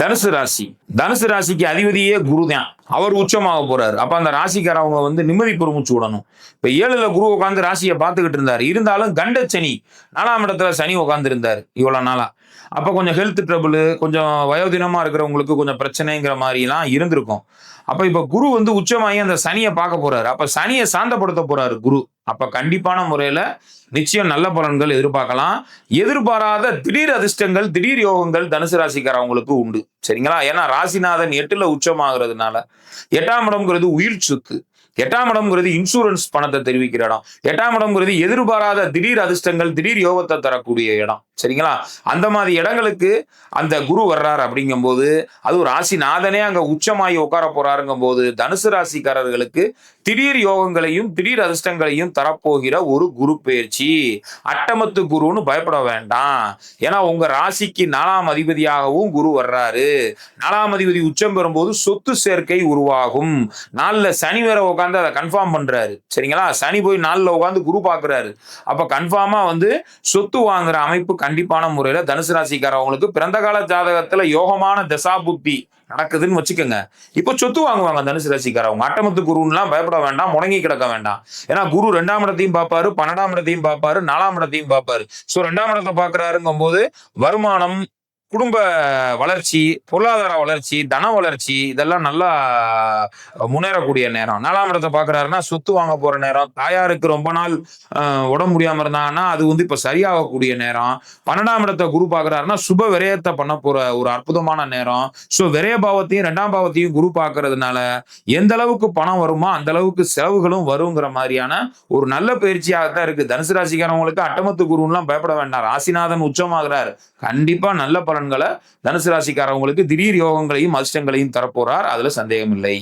தனுசு ராசி. தனுசு ராசிக்கு அதிபதியே குரு தான். அவர் உச்சமாக போறாரு. அப்ப அந்த ராசிக்காரவங்க வந்து நிம்மதி பெருமூச்சு விடணும். இப்ப 7ல குரு உட்கார்ந்து ராசியை பார்த்துக்கிட்டு இருந்தாரு. இருந்தாலும் கண்ட சனி 4ஆம் இடத்துல சனி உட்கார்ந்து இருந்தாரு இவ்வளவு நாளா. அப்ப கொஞ்சம் ஹெல்த் ட்ரபிள், கொஞ்சம் வயோதினமா இருக்கிறவங்களுக்கு கொஞ்சம் பிரச்சனைங்கிற மாதிரி எல்லாம் இருந்திருக்கும். அப்ப இப்ப குரு வந்து உச்சமாகி அந்த சனியை பார்க்க போறாரு. அப்ப சனியை சாந்தப்படுத்த போறாரு குரு. அப்ப கண்டிப்பான முறையில நிச்சயம் நல்ல பலன்கள் எதிர்பார்க்கலாம். எதிர்பாராத திடீர் அதிர்ஷ்டங்கள், திடீர் யோகங்கள் தனுசு ராசிக்காரவங்களுக்கு உண்டு. சரிங்களா? ஏன்னா ராசிநாதன் 8ல உச்சமாகிறதுனால 8ஆம் இடம்ங்கிறது உயிர் சொத்து. 8ஆம் இடம்ங்கிறது இன்சூரன்ஸ் பணத்தை தெரிவிக்கிற இடம். 8ஆம் இடம்ங்கிறது எதிர்பாராத திடீர் அதிர்ஷ்டங்கள், திடீர் யோகத்தை தரக்கூடிய இடம். சரிங்களா? அந்த மாதிரி இடங்களுக்கு அந்த குரு வர்றாரு அப்படிங்கும் போது, அது ராசிநாதனே அங்க உச்சமாகி உட்கார போறாருங்கும் போது, தனுசு ராசிக்காரர்களுக்கு திடீர் யோகங்களையும் திடீர் அதிர்ஷ்டங்களையும் தரப்போகிற ஒரு குரு பயிற்சி. அட்டமத்து குருன்னு பயப்பட வேண்டாம். ஏன்னா உங்க ராசிக்கு 4ஆம் அதிபதியாகவும் குரு வர்றாரு. 4ஆம் அதிபதி உச்சம் பெறும்போது சொத்து சேர்க்கை உருவாகும். 4ல சனி வேற உட்காந்து அதை கன்ஃபார்ம் பண்றாரு. சரிங்களா? சனி போய் 4ல உட்காந்து குரு பாக்குறாரு. அப்ப கன்ஃபார்மா வந்து சொத்து வாங்குற அமைப்பு கண்டிப்பான முறையில தனுசு ராசிக்காரவங்களுக்கு பிறந்த கால ஜாதகத்துல யோகமான தசா புத்தி நடக்குதுன்னு வச்சுக்கோங்க. இப்போ சொத்து வாங்குவாங்க தனுசு ராசிக்காரவங்க. அட்டமத்து குருன்னுலாம் பயப்பட வேண்டாம், முடங்கி கிடக்க வேண்டாம். ஏன்னா குரு 2ஆம் இடத்தையும் பார்ப்பாரு, 12ஆம் இடத்தையும் பார்ப்பாரு, 4ஆம் இடத்தையும் பார்ப்பாரு. சோ 2ஆம் இடத்தை பார்க்கிறாருங்கும் போது வருமானம், குடும்ப வளர்ச்சி, பொருளாதார வளர்ச்சி, தன வளர்ச்சி இதெல்லாம் நல்லா முன்னேறக்கூடிய நேரம். 4ஆம் இடத்தை பார்க்கிறாருன்னா சொத்து வாங்க போற நேரம். தாயாருக்கு ரொம்ப நாள் உடம்பு முடியாம இருந்தாங்கன்னா அது வந்து இப்ப சரியாகக்கூடிய நேரம். 12ஆம் இடத்தை குரு பார்க்கிறாருன்னா சுப விரயத்தை பண்ண போற ஒரு அற்புதமான நேரம். சோ விரய பாவத்தையும் 2ஆம் பாவத்தையும் குரு பார்க்கறதுனால எந்த அளவுக்கு பணம் வருமோ அந்த அளவுக்கு செலவுகளும் வருங்கிற மாதிரியான ஒரு நல்ல பயிற்சியாகத்தான் இருக்கு. தனுசு ராசிக்காரவங்களுக்கு அட்டமத்து குருன்னுலாம் பயப்பட வேண்டாம். ராசிநாதன் உச்சமாகிறார். கண்டிப்பா நல்ல பலன்களை தனுசு ராசிக்காரவங்களுக்கு திடீர் யோகங்களையும் அதிர்ஷ்டங்களையும் தரப்போறார். அதுல சந்தேகம் இல்லை.